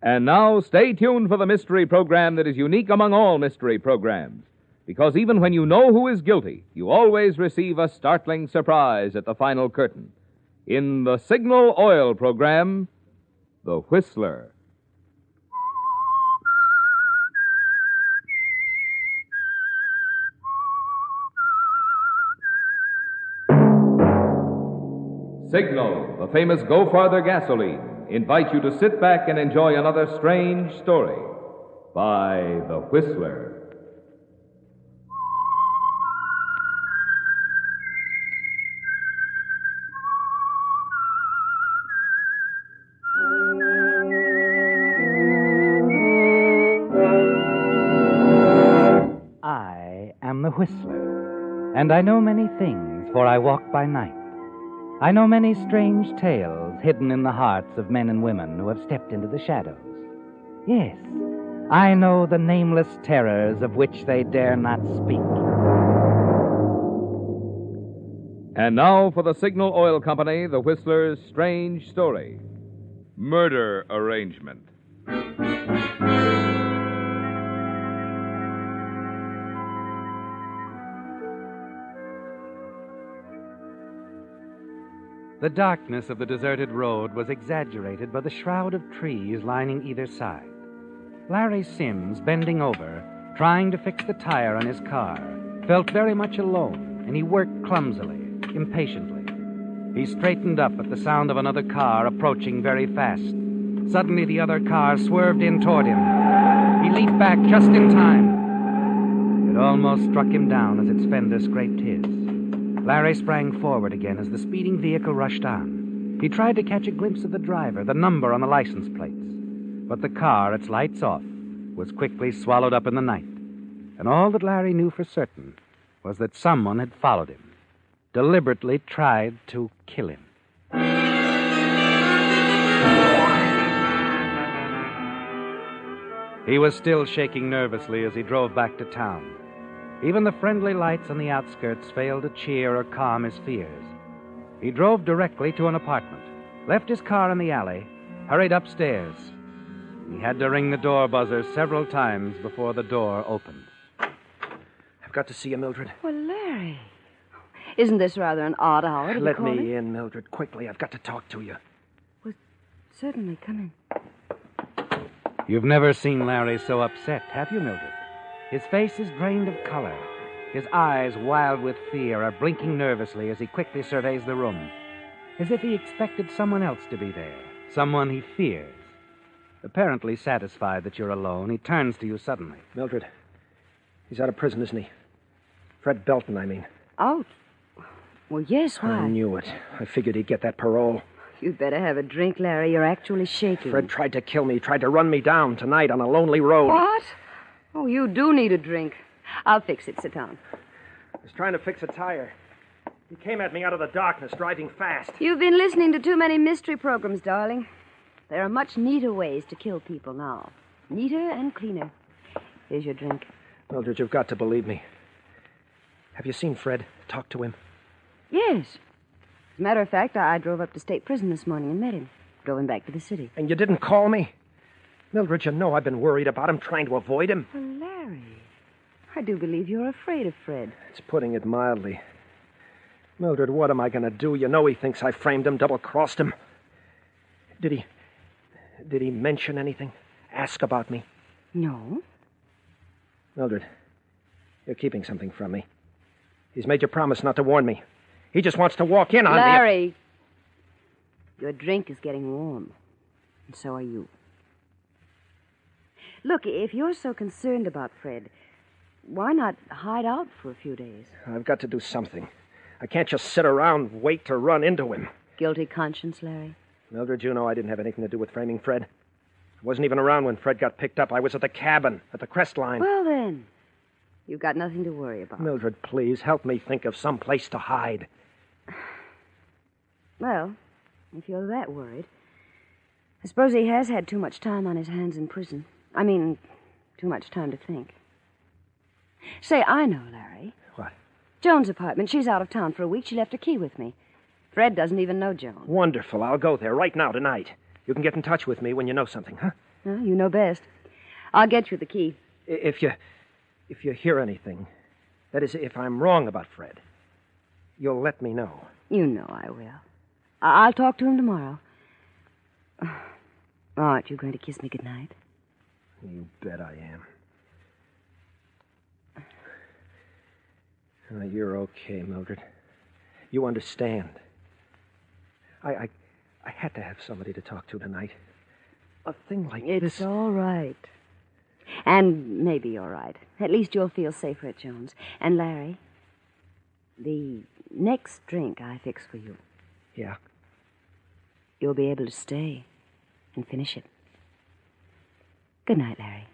And now, stay tuned for the mystery program that is unique among all mystery programs. Because even when you know who is guilty, you always receive a startling surprise at the final curtain. In the Signal Oil program, The Whistler. Signal, the famous Go Farther gasoline, invite you to sit back and enjoy another strange story by The Whistler. I am the Whistler, and I know many things, for I walk by night. I know many strange tales hidden in the hearts of men and women who have stepped into the shadows. Yes, I know the nameless terrors of which they dare not speak. And now for the Signal Oil Company, The Whistler's strange story. Murder Arrangement. The darkness of the deserted road was exaggerated by the shroud of trees lining either side. Larry Sims, bending over, trying to fix the tire on his car, felt very much alone, and he worked clumsily, impatiently. He straightened up at the sound of another car approaching very fast. Suddenly, the other car swerved in toward him. He leaped back just in time. It almost struck him down as its fender scraped his. Larry sprang forward again as the speeding vehicle rushed on. He tried to catch a glimpse of the driver, the number on the license plates. But the car, its lights off, was quickly swallowed up in the night. And all that Larry knew for certain was that someone had followed him, deliberately tried to kill him. He was still shaking nervously as he drove back to town. Even the friendly lights on the outskirts failed to cheer or calm his fears. He drove directly to an apartment, left his car in the alley, hurried upstairs. He had to ring the door buzzer several times before the door opened. I've got to see you, Mildred. Well, Larry, isn't this rather an odd hour to be Let calling? me in, Mildred, quickly. I've got to talk to you. Well, certainly, come in. You've never seen Larry so upset, have you, Mildred? His face is drained of color. His eyes, wild with fear, are blinking nervously as he quickly surveys the room, as if he expected someone else to be there, someone he fears. Apparently satisfied that you're alone, he turns to you suddenly. Mildred, he's out of prison, isn't he? Fred Belton, I mean. Out? Well, yes, why? I knew it. I figured he'd get that parole. You'd better have a drink, Larry. You're actually shaking. Fred tried to kill me, tried to run me down tonight on a lonely road. What? Oh, you do need a drink. I'll fix it. Sit down. I was trying to fix a tire. He came at me out of the darkness, driving fast. You've been listening to too many mystery programs, darling. There are much neater ways to kill people now. Neater and cleaner. Here's your drink. Mildred, you've got to believe me. Have you seen Fred? Talked to him? Yes. As a matter of fact, I drove up to state prison this morning and met him. Drove him back to the city. And you didn't call me? Mildred, you know I've been worried about him, trying to avoid him. Well, Larry, I do believe you're afraid of Fred. It's putting it mildly. Mildred, what am I going to do? You know he thinks I framed him, double-crossed him. Did he mention anything? Ask about me? No. Mildred, you're keeping something from me. He's made you promise not to warn me. He just wants to walk in on me. Larry, your drink is getting warm. And so are you. Look, if you're so concerned about Fred, why not hide out for a few days? I've got to do something. I can't just sit around and wait to run into him. Guilty conscience, Larry? Mildred, you know I didn't have anything to do with framing Fred. I wasn't even around when Fred got picked up. I was at the cabin, at the Crest Line. Well, then, you've got nothing to worry about. Mildred, please, help me think of some place to hide. Well, if you're that worried, I suppose he has had too much time on his hands in prison. I mean, too much time to think. Say, I know, Larry. What? Joan's apartment. She's out of town for a week. She left her key with me. Fred doesn't even know Joan. Wonderful. I'll go there right now, tonight. You can get in touch with me when you know something, huh? Well, you know best. I'll get you the key. If you hear anything, that is, if I'm wrong about Fred, you'll let me know. You know I will. I'll talk to him tomorrow. Aren't you going to kiss me goodnight? You bet I am. You're okay, Mildred. You understand. I had to have somebody to talk to tonight. A thing like this... It's all right. And maybe you're right. At least you'll feel safer at Jones. And Larry, the next drink I fix for you, Yeah? you'll be able to stay and finish it. Good night, Larry.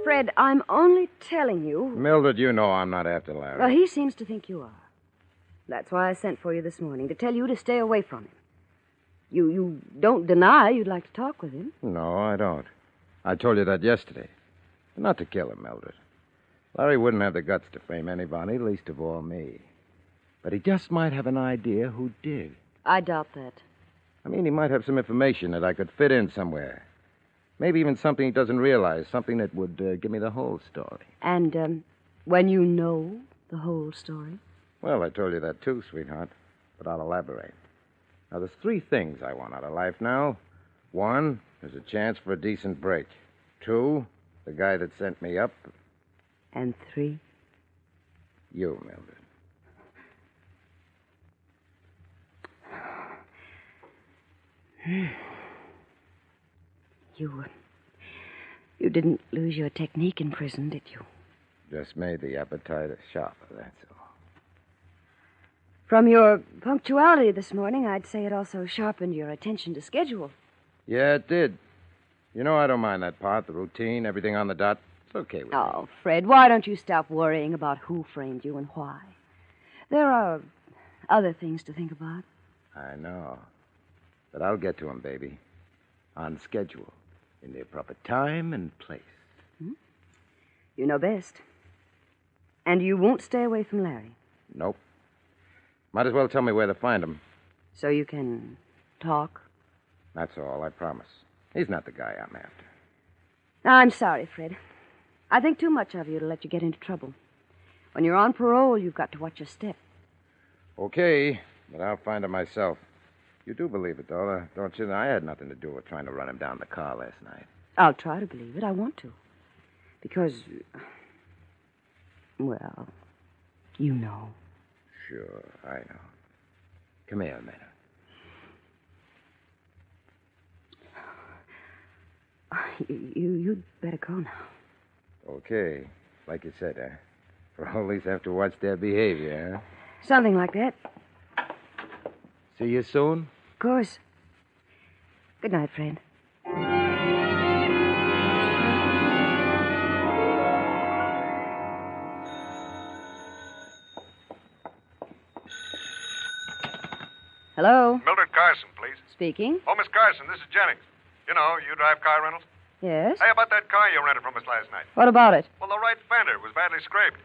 Fred, I'm only telling you. Mildred, you know I'm not after Larry. Well, he seems to think you are. That's why I sent for you this morning, to tell you to stay away from him. You don't deny you'd like to talk with him. No, I don't. I told you that yesterday. Not to kill him, Mildred. Larry wouldn't have the guts to frame anybody, least of all me. But he just might have an idea who did. I doubt that. I mean, he might have some information that I could fit in somewhere. Maybe even something he doesn't realize, something that would give me the whole story. And when you know the whole story? Well, I told you that too, sweetheart, but I'll elaborate. Now, there's 3 things I want out of life now. 1, there's a chance for a decent break. 2, the guy that sent me up. And 3? You, Mildred. You didn't lose your technique in prison, did you? Just made the appetite sharper, that's all. From your punctuality this morning, I'd say it also sharpened your attention to schedule. Yeah, it did. You know, I don't mind that part, the routine, everything on the dot. It's okay with me. Oh, Fred, why don't you stop worrying about who framed you and why? There are other things to think about. I know. But I'll get to him, baby. On schedule. In the proper time and place. You know best. And you won't stay away from Larry. Nope. Might as well tell me where to find him. So you can talk? That's all, I promise. He's not the guy I'm after. I'm sorry, Fred. I think too much of you to let you get into trouble. When you're on parole, you've got to watch your step. Okay, but I'll find him myself. You do believe it, though, don't you? I had nothing to do with trying to run him down in the car last night. I'll try to believe it. I want to. Because, well, you know. Sure, I know. Come here a minute. You'd better go now. Okay. Like you said, Parolees have to watch their behavior, huh? Something like that. See you soon? Of course. Good night, Fred. Hello? Mildred Carson, please. Speaking. Oh, Miss Carson, this is Jennings. You know, you drive car rentals. Yes? Hey, about that car you rented from us last night. What about it? Well, the right fender was badly scraped.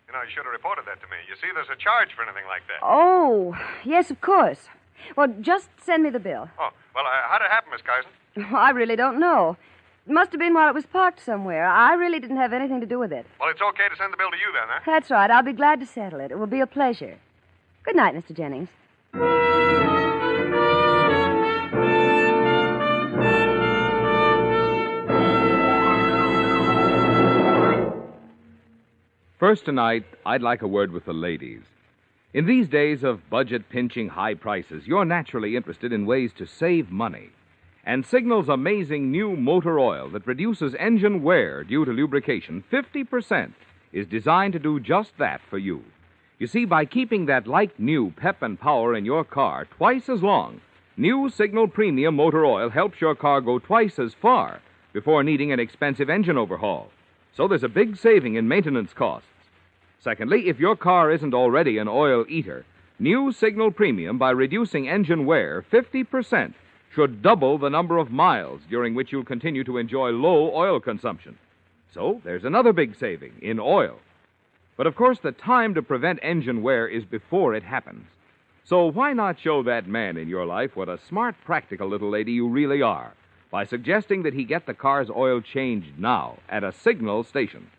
You know, you should have reported that to me. You see, there's a charge for anything like that. Oh, yes, of course. Well, just send me the bill. Oh, well, how'd it happen, Miss Carson? I really don't know. It must have been while it was parked somewhere. I really didn't have anything to do with it. Well, it's okay to send the bill to you then, huh? That's right. I'll be glad to settle it. It will be a pleasure. Good night, Mr. Jennings. First tonight, I'd like a word with the ladies. In these days of budget-pinching high prices, you're naturally interested in ways to save money. And Signal's amazing new motor oil that reduces engine wear due to lubrication 50% is designed to do just that for you. You see, by keeping that like-new pep and power in your car twice as long, new Signal Premium Motor Oil helps your car go twice as far before needing an expensive engine overhaul. So there's a big saving in maintenance costs. Secondly, if your car isn't already an oil eater, new Signal Premium, by reducing engine wear 50%, should double the number of miles during which you'll continue to enjoy low oil consumption. So there's another big saving in oil. But of course, the time to prevent engine wear is before it happens. So why not show that man in your life what a smart, practical little lady you really are by suggesting that he get the car's oil changed now at a Signal station?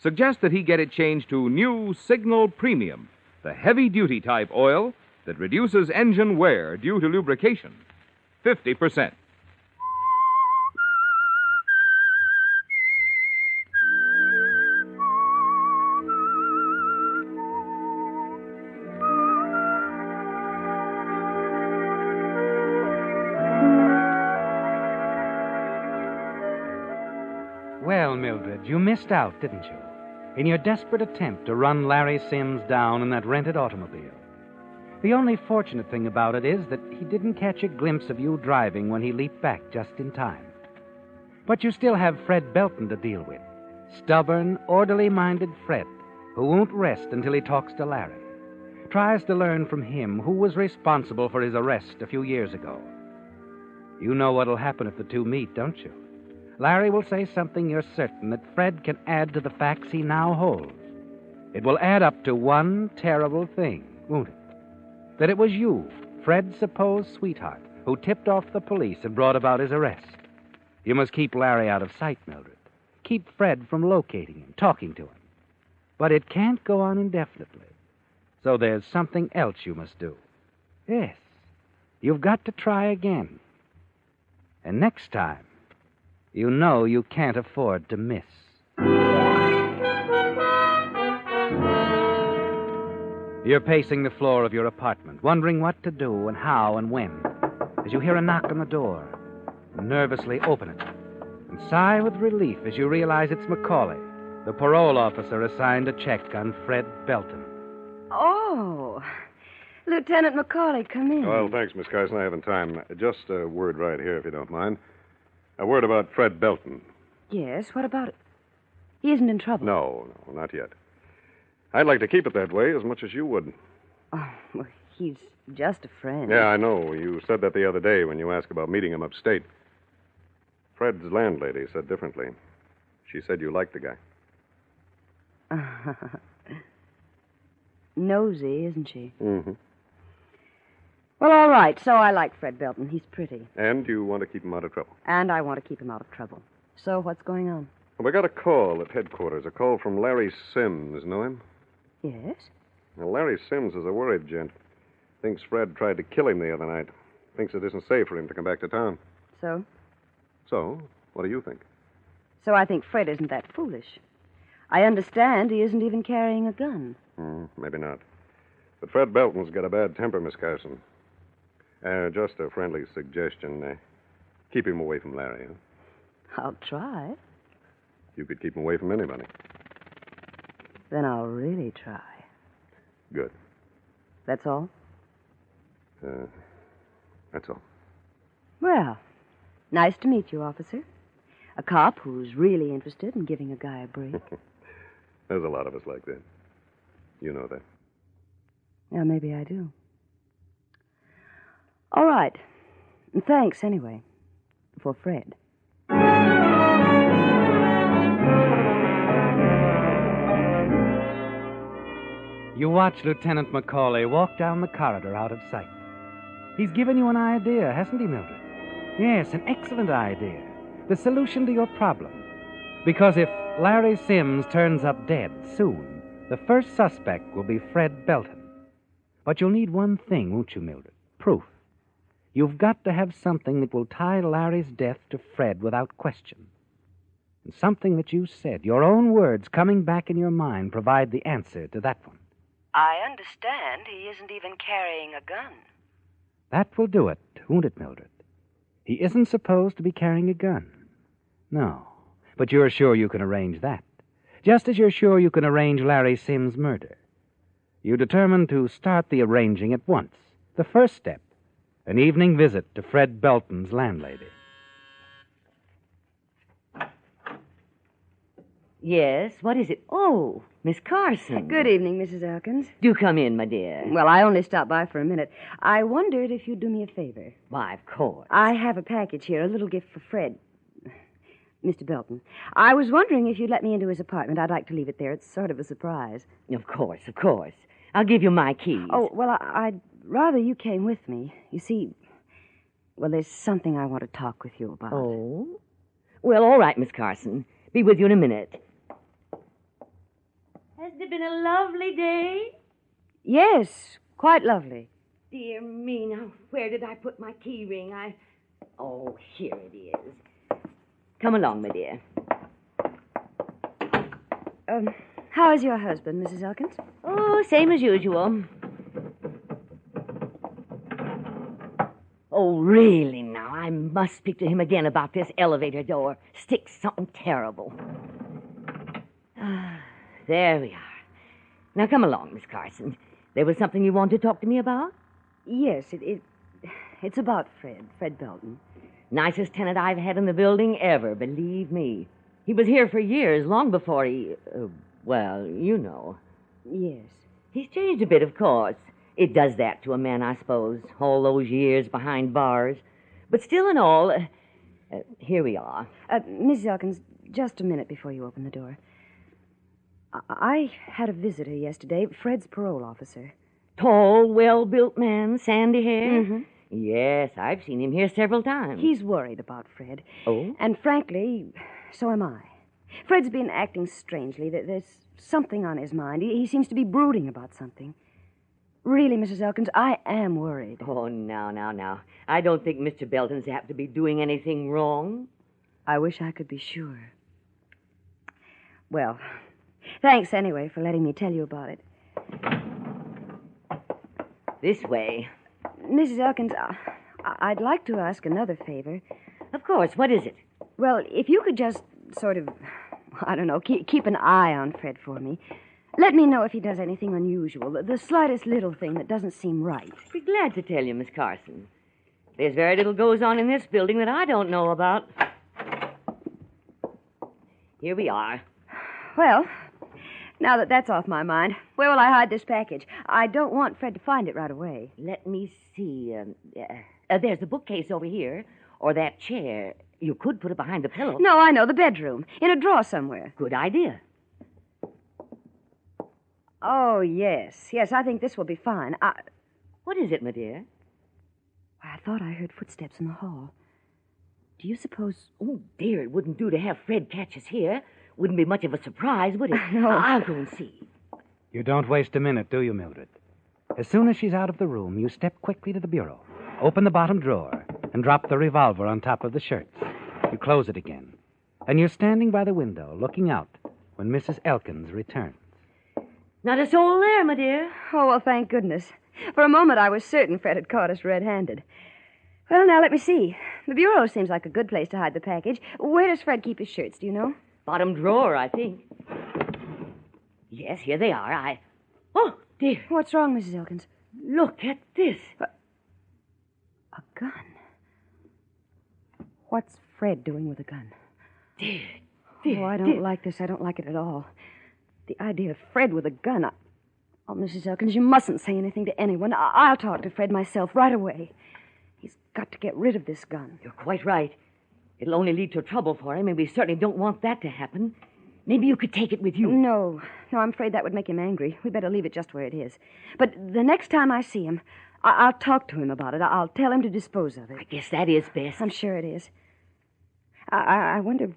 Suggest that he get it changed to new Signal Premium, the heavy-duty type oil that reduces engine wear due to lubrication. 50%. Well, Mildred, you missed out, didn't you? In your desperate attempt to run Larry Sims down in that rented automobile. The only fortunate thing about it is that he didn't catch a glimpse of you driving when he leaped back just in time. But you still have Fred Belton to deal with. Stubborn, orderly-minded Fred, who won't rest until he talks to Larry. Tries to learn from him who was responsible for his arrest a few years ago. You know what'll happen if the two meet, don't you? Larry will say something you're certain that Fred can add to the facts he now holds. It will add up to one terrible thing, won't it? That it was you, Fred's supposed sweetheart, who tipped off the police and brought about his arrest. You must keep Larry out of sight, Mildred. Keep Fred from locating him, talking to him. But it can't go on indefinitely. So there's something else you must do. Yes, you've got to try again. And next time, you know you can't afford to miss. You're pacing the floor of your apartment, wondering what to do and how and when, as you hear a knock on the door. You nervously open it and sigh with relief as you realize it's Macaulay, the parole officer assigned to check on Fred Belton. Oh, Lieutenant Macaulay, come in. Well, thanks, Miss Carson. I haven't time. Just a word right here, if you don't mind. A word about Fred Belton. Yes, what about it? He isn't in trouble. No, not yet. I'd like to keep it that way as much as you would. Oh, well, he's just a friend. Yeah, I know. You said that the other day when you asked about meeting him upstate. Fred's landlady said differently. She said you liked the guy. Nosy, isn't she? Mm-hmm. Well, all right. So I like Fred Belton. He's pretty. And you want to keep him out of trouble. And I want to keep him out of trouble. So what's going on? Well, we got a call at headquarters. A call from Larry Sims. Know him? Yes? Well, Larry Sims is a worried gent. Thinks Fred tried to kill him the other night. Thinks it isn't safe for him to come back to town. So? So, what do you think? So I think Fred isn't that foolish. I understand he isn't even carrying a gun. Maybe not. But Fred Belton's got a bad temper, Miss Carson. Just a friendly suggestion. Keep him away from Larry, huh? I'll try. You could keep him away from anybody. Then I'll really try. Good. That's all? That's all. Well, nice to meet you, officer. A cop who's really interested in giving a guy a break. There's a lot of us like that. You know that. Yeah, maybe I do. All right. And thanks, anyway, for Fred. You watch Lieutenant Macaulay walk down the corridor out of sight. He's given you an idea, hasn't he, Mildred? Yes, an excellent idea. The solution to your problem. Because if Larry Sims turns up dead soon, the first suspect will be Fred Belton. But you'll need one thing, won't you, Mildred? Proof. You've got to have something that will tie Larry's death to Fred without question. And something that you said, your own words coming back in your mind, provide the answer to that one. I understand he isn't even carrying a gun. That will do it, won't it, Mildred? He isn't supposed to be carrying a gun. No, but you're sure you can arrange that. Just as you're sure you can arrange Larry Sims' murder. You determined to start the arranging at once. The first step, an evening visit to Fred Belton's landlady. Yes, what is it? Oh, Miss Carson. Good evening, Mrs. Elkins. Do come in, my dear. Well, I only stopped by for a minute. I wondered if you'd do me a favor. Why, of course. I have a package here, a little gift for Fred. Mr. Belton, I was wondering if you'd let me into his apartment. I'd like to leave it there. It's sort of a surprise. Of course, of course. I'll give you my keys. Oh, well, I'd rather you came with me. You see, well, there's something I want to talk with you about. Oh? Well, all right, Miss Carson. Be with you in a minute. Hasn't it been a lovely day? Yes, quite lovely. Dear me, now, where did I put my key ring? Oh, here it is. Come along, my dear. How is your husband, Mrs. Elkins? Oh, same as usual. Oh, really, now, I must speak to him again about this elevator door. Sticks something terrible. There we are. Now, come along, Miss Carson. There was something you wanted to talk to me about? Yes, it's about Fred Belton. Nicest tenant I've had in the building ever, believe me. He was here for years, long before he... well, you know. Yes. He's changed a bit, of course. It does that to a man, I suppose, all those years behind bars. But still and all, here we are. Mrs. Elkins, just a minute before you open the door. I had a visitor yesterday, Fred's parole officer. Tall, well-built man, sandy hair? Mm-hmm. Yes, I've seen him here several times. He's worried about Fred. Oh? And frankly, so am I. Fred's been acting strangely. There's something on his mind. He seems to be brooding about something. Really, Mrs. Elkins, I am worried. Oh, now. I don't think Mr. Belton's apt to be doing anything wrong. I wish I could be sure. Well, thanks anyway for letting me tell you about it. This way. Mrs. Elkins, I'd like to ask another favor. Of course. What is it? Well, if you could just sort of, I don't know, keep an eye on Fred for me. Let me know if he does anything unusual, the slightest little thing that doesn't seem right. Be glad to tell you, Miss Carson. There's very little goes on in this building that I don't know about. Here we are. Well, now that that's off my mind, where will I hide this package? I don't want Fred to find it right away. Let me see. There's the bookcase over here, or that chair. You could put it behind the pillow. No, I know, the bedroom, in a drawer somewhere. Good idea. Oh, yes, I think this will be fine. What is it, my dear? I thought I heard footsteps in the hall. Do you suppose... Oh, dear, it wouldn't do to have Fred catch us here. Wouldn't be much of a surprise, would it? No. I'll go and see. You don't waste a minute, do you, Mildred? As soon as she's out of the room, you step quickly to the bureau, open the bottom drawer, and drop the revolver on top of the shirts. You close it again. And you're standing by the window, looking out, when Mrs. Elkins returns. Not a soul there, my dear. Oh, well, thank goodness. For a moment, I was certain Fred had caught us red-handed. Well, now, let me see. The bureau seems like a good place to hide the package. Where does Fred keep his shirts, do you know? Bottom drawer, I think. Yes, here they are. Oh, dear. What's wrong, Mrs. Elkins? Look at this. A gun. What's Fred doing with a gun? Dear. Oh, I don't like this. I don't like it at all. The idea of Fred with a gun. Oh, Mrs. Elkins, you mustn't say anything to anyone. I'll talk to Fred myself right away. He's got to get rid of this gun. You're quite right. It'll only lead to trouble for him, and we certainly don't want that to happen. Maybe you could take it with you. No, I'm afraid that would make him angry. We'd better leave it just where it is. But the next time I see him, I'll talk to him about it. I'll tell him to dispose of it. I guess that is best. I'm sure it is. I wonder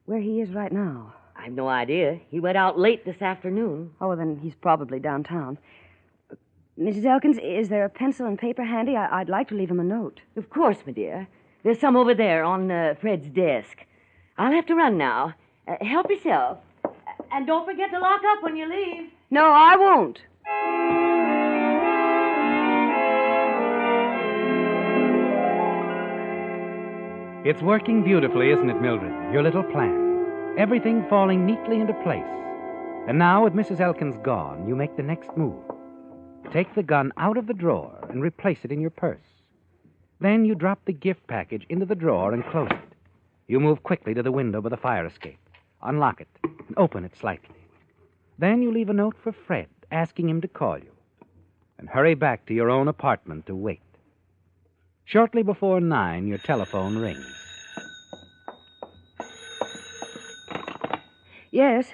where he is right now. I've no idea. He went out late this afternoon. Oh, well, then he's probably downtown. Mrs. Elkins, is there a pencil and paper handy? I'd like to leave him a note. Of course, my dear. There's some over there on Fred's desk. I'll have to run now. Help yourself. And don't forget to lock up when you leave. No, I won't. It's working beautifully, isn't it, Mildred? Your little plan. Everything falling neatly into place. And now, with Mrs. Elkins gone, you make the next move. Take the gun out of the drawer and replace it in your purse. Then you drop the gift package into the drawer and close it. You move quickly to the window by the fire escape, unlock it, and open it slightly. Then you leave a note for Fred, asking him to call you, and hurry back to your own apartment to wait. Shortly before 9, your telephone rings. Yes.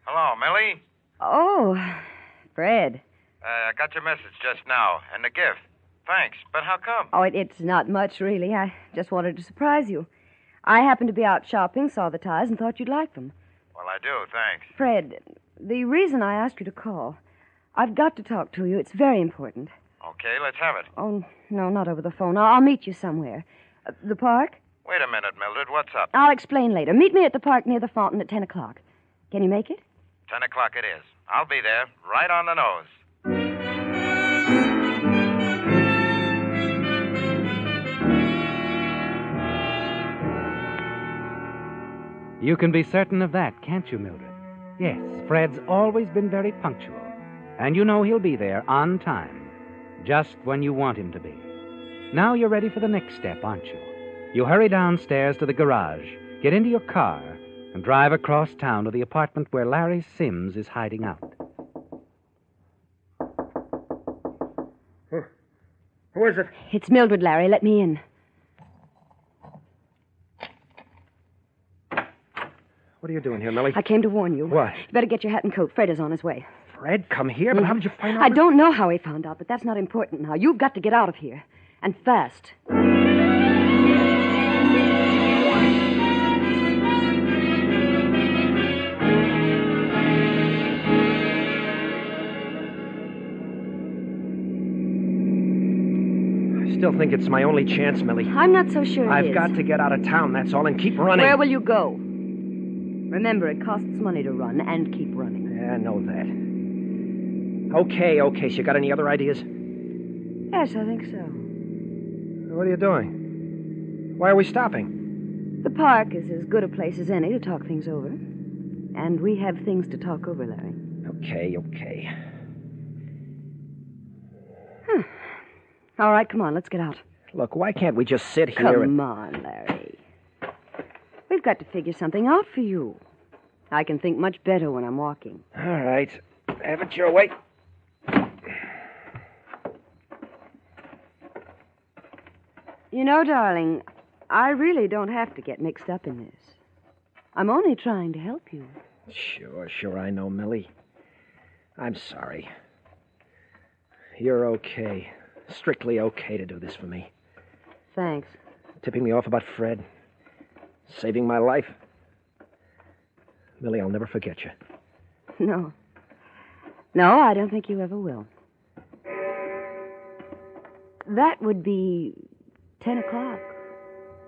Hello, Millie. Oh, Fred. I got your message just now, and the gift. Thanks, but how come? Oh, it's not much, really. I just wanted to surprise you. I happened to be out shopping, saw the ties, and thought you'd like them. Well, I do, thanks. Fred, the reason I asked you to call, I've got to talk to you. It's very important. Okay, let's have it. Oh, no, not over the phone. I'll meet you somewhere. The park? Wait a minute, Mildred. What's up? I'll explain later. Meet me at the park near the fountain at 10 o'clock. Can you make it? 10 o'clock it is. I'll be there, right on the nose. You can be certain of that, can't you, Mildred? Yes, Fred's always been very punctual. And you know he'll be there on time, just when you want him to be. Now you're ready for the next step, aren't you? You hurry downstairs to the garage, get into your car, and drive across town to the apartment where Larry Sims is hiding out. Who is it? It's Mildred, Larry. Let me in. What are you doing here, Millie? I came to warn you. What? You better get your hat and coat. Fred is on his way. Fred, come here? But how did you find out? I don't know how he found out, but that's not important now. You've got to get out of here. And fast. I still think it's my only chance, Millie. I'm not so sure I've got to get out of town, that's all, and keep running. Where will you go? Remember, it costs money to run, and keep running. Yeah, I know that. Okay. So you got any other ideas? Yes, I think so. What are you doing? Why are we stopping? The park is as good a place as any to talk things over. And we have things to talk over, Larry. Okay. All right, come on, let's get out. Look, why can't we just sit here Come on, Larry. We've got to figure something out for you. I can think much better when I'm walking. All right. Have it your way. You know, darling, I really don't have to get mixed up in this. I'm only trying to help you. Sure, I know, Millie. I'm sorry. You're okay. Strictly okay to do this for me. Thanks. Tipping me off about Fred. Saving my life. Millie, I'll never forget you. No. No, I don't think you ever will. That would be 10 o'clock,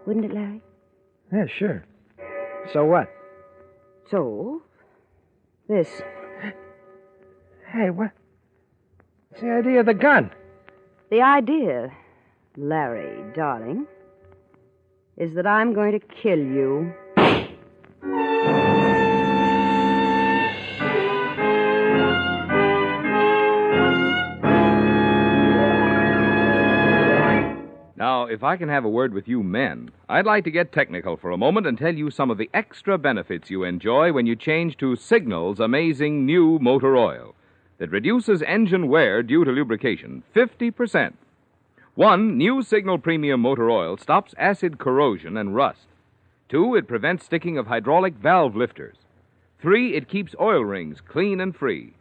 wouldn't it, Larry? Yeah, sure. So what? So, this. Hey, what? What's the idea of the gun? The idea, Larry, darling, is that I'm going to kill you. Now, if I can have a word with you men, I'd like to get technical for a moment and tell you some of the extra benefits you enjoy when you change to Signal's amazing new motor oil that reduces engine wear due to lubrication 50%. 1, new Signal Premium Motor Oil stops acid corrosion and rust. 2, it prevents sticking of hydraulic valve lifters. 3, it keeps oil rings clean and free.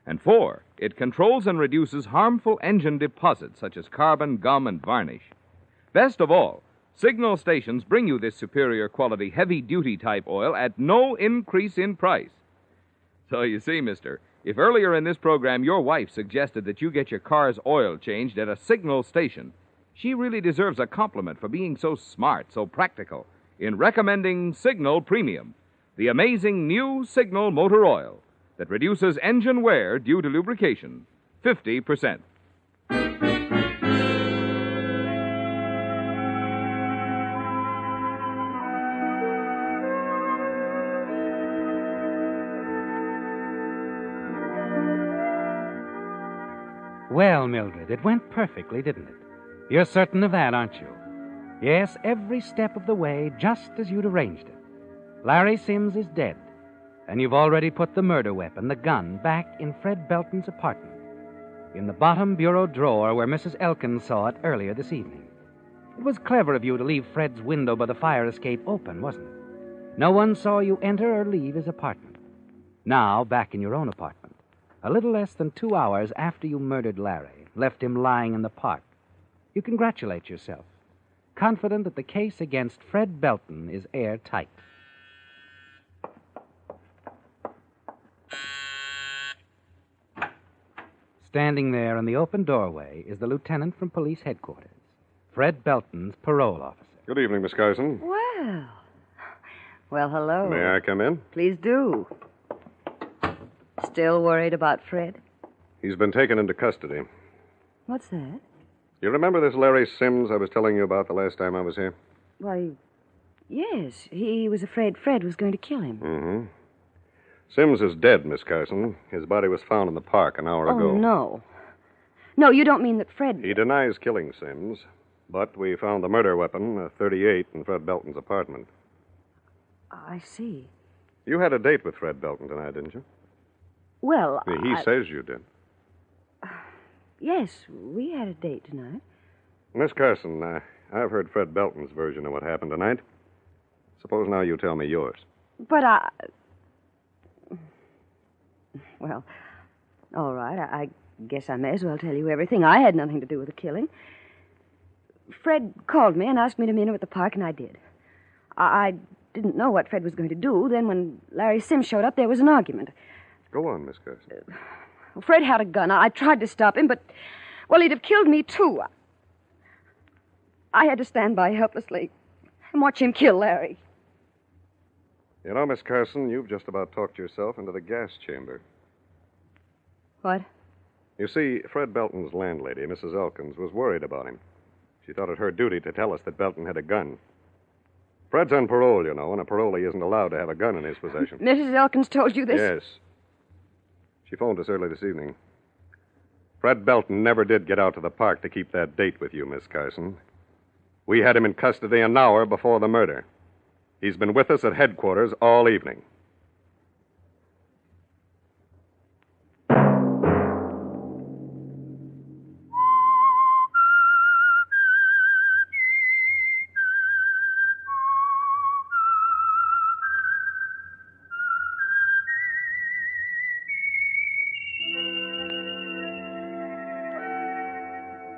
And 4, it controls and reduces harmful engine deposits such as carbon, gum, and varnish. Best of all, Signal stations bring you this superior quality heavy-duty type oil at no increase in price. So you see, mister, if earlier in this program your wife suggested that you get your car's oil changed at a Signal station, she really deserves a compliment for being so smart, so practical, in recommending Signal Premium, the amazing new Signal motor oil that reduces engine wear due to lubrication 50%. Well, Mildred, it went perfectly, didn't it? You're certain of that, aren't you? Yes, every step of the way, just as you'd arranged it. Larry Sims is dead, and you've already put the murder weapon, the gun, back in Fred Belton's apartment, in the bottom bureau drawer where Mrs. Elkins saw it earlier this evening. It was clever of you to leave Fred's window by the fire escape open, wasn't it? No one saw you enter or leave his apartment. Now, back in your own apartment, a little less than 2 hours after you murdered Larry, left him lying in the park, you congratulate yourself, confident that the case against Fred Belton is airtight. Standing there in the open doorway is the lieutenant from police headquarters, Fred Belton's parole officer. Good evening, Miss Carson. Well, hello. May I come in? Please do. Still worried about Fred? He's been taken into custody. What's that? You remember this Larry Sims I was telling you about the last time I was here? Why, yes. He was afraid Fred was going to kill him. Mm-hmm. Sims is dead, Miss Carson. His body was found in the park an hour ago. Oh, no. No, you don't mean that Fred... He denies killing Sims, but we found the murder weapon, a .38, in Fred Belton's apartment. I see. You had a date with Fred Belton tonight, didn't you? Well, He says you did. Yes, we had a date tonight. Miss Carson, I've heard Fred Belton's version of what happened tonight. Suppose now you tell me yours. But Well, all right. I guess I may as well tell you everything. I had nothing to do with the killing. Fred called me and asked me to meet him at the park, and I did. I didn't know what Fred was going to do. Then when Larry Sims showed up, there was an argument. Go on, Miss Carson. Fred had a gun. I tried to stop him, but, well, he'd have killed me, too. I had to stand by helplessly and watch him kill Larry. You know, Miss Carson, you've just about talked yourself into the gas chamber. What? You see, Fred Belton's landlady, Mrs. Elkins, was worried about him. She thought it her duty to tell us that Belton had a gun. Fred's on parole, you know, and a parolee isn't allowed to have a gun in his possession. Mrs. Elkins told you this? Yes. She phoned us early this evening. Fred Belton never did get out to the park to keep that date with you, Miss Carson. We had him in custody an hour before the murder. He's been with us at headquarters all evening.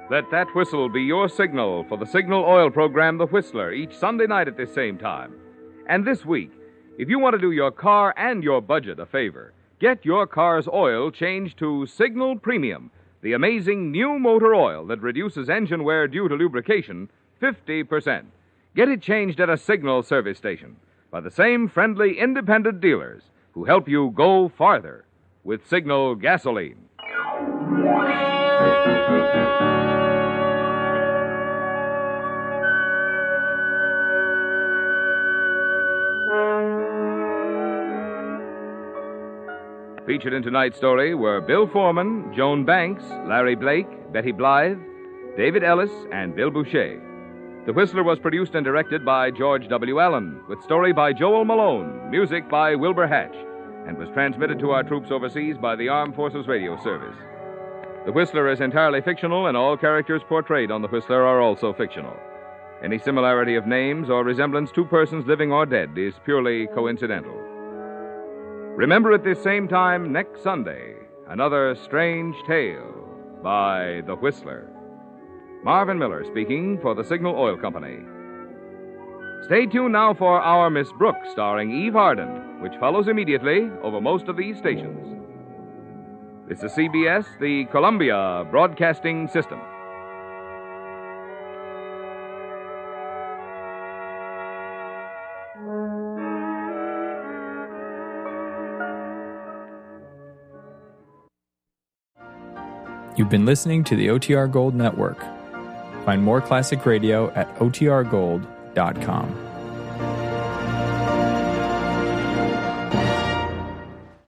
Let that whistle be your signal for the Signal Oil program, The Whistler, each Sunday night at this same time. And this week, if you want to do your car and your budget a favor, get your car's oil changed to Signal Premium, the amazing new motor oil that reduces engine wear due to lubrication 50%. Get it changed at a Signal service station by the same friendly independent dealers who help you go farther with Signal gasoline. Featured in tonight's story were Bill Foreman, Joan Banks, Larry Blake, Betty Blythe, David Ellis, and Bill Boucher. The Whistler was produced and directed by George W. Allen, with story by Joel Malone, music by Wilbur Hatch, and was transmitted to our troops overseas by the Armed Forces Radio Service. The Whistler is entirely fictional, and all characters portrayed on The Whistler are also fictional. Any similarity of names or resemblance to persons living or dead is purely coincidental. Remember at this same time next Sunday, another strange tale by The Whistler. Marvin Miller speaking for the Signal Oil Company. Stay tuned now for Our Miss Brooks, starring Eve Arden, which follows immediately over most of these stations. This is CBS, the Columbia Broadcasting System. You've been listening to the OTR Gold Network. Find more classic radio at otrgold.com.